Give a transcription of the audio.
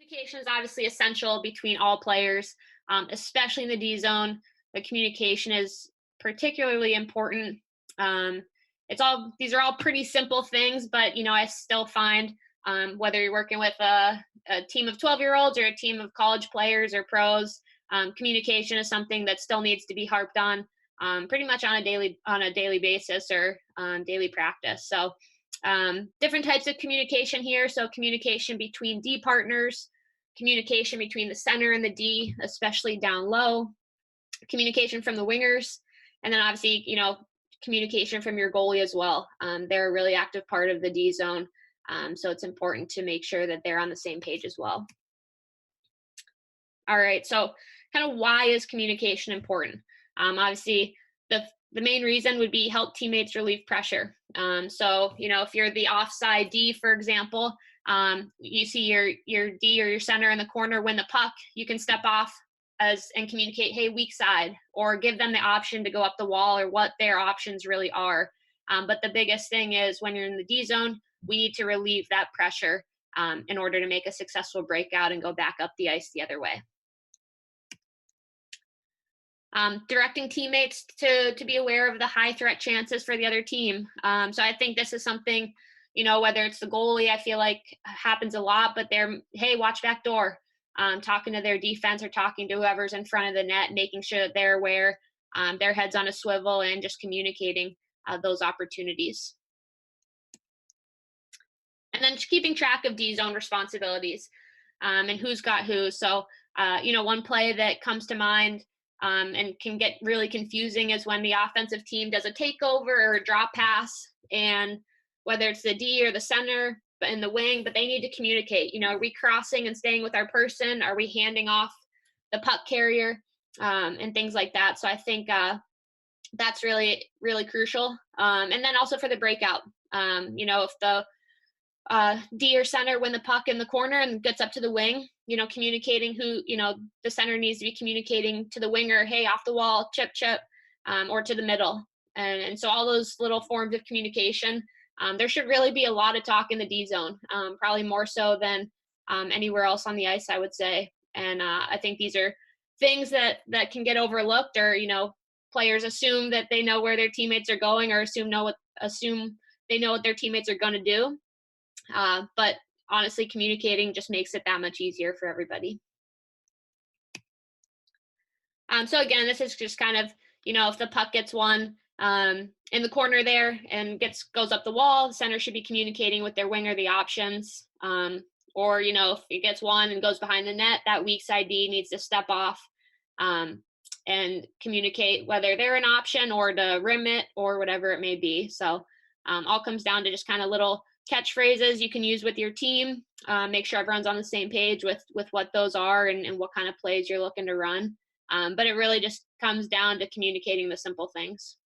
Communication is obviously essential between all players, especially in the D zone. The communication is particularly important. Um, these are all pretty simple things, but I still find whether you're working with a team of 12-year-olds or a team of college players or pros, communication is something that still needs to be harped on pretty much on a daily basis or daily practice. So different types of communication here. So communication between D partners, communication between the center and the D, especially down low, communication from the wingers, and then obviously, communication from your goalie as well. They're a really active part of the D zone. So it's important to make sure that they're on the same page as well. All right. So kind of why is communication important? Obviously, the main reason would be help teammates relieve pressure. So, if you're the offside D, for example, you see your D or your center in the corner win the puck, you can step off and communicate, hey, weak side, or give them the option to go up the wall or what their options really are. But the biggest thing is when you're in the D zone, we need to relieve that pressure in order to make a successful breakout and go back up the ice the other way. Directing teammates to be aware of the high threat chances for the other team. So I think this is something, whether it's the goalie, I feel like happens a lot, but hey, watch back door, talking to their defense or talking to whoever's in front of the net, making sure that they're aware, their head's on a swivel, and just communicating those opportunities. And then just keeping track of D zone responsibilities and who's got who. So, one play that comes to mind and can get really confusing is when the offensive team does a takeover or a drop pass, and whether it's the D or the center in the wing, but they need to communicate, are we crossing and staying with our person? Are we handing off the puck carrier and things like that? So I think that's really, really crucial. And then also for the breakout, if the D or center win the puck in the corner and gets up to the wing, communicating who, the center needs to be communicating to the winger, hey, off the wall, chip, or to the middle. And so all those little forms of communication, there should really be a lot of talk in the D zone, probably more so than anywhere else on the ice, I would say. And I think these are things that can get overlooked, or, players assume that they know where their teammates are going, or assume they know what their teammates are going to do. But honestly, communicating just makes it that much easier for everybody. So again, this is just kind of, if the puck gets won in the corner there and goes up the wall, the center should be communicating with their winger the options. Or, if it gets won and goes behind the net, that weak side D needs to step off and communicate whether they're an option or to rim it or whatever it may be. So all comes down to just kind of little catchphrases you can use with your team. Make sure everyone's on the same page with what those are and what kind of plays you're looking to run. But it really just comes down to communicating the simple things.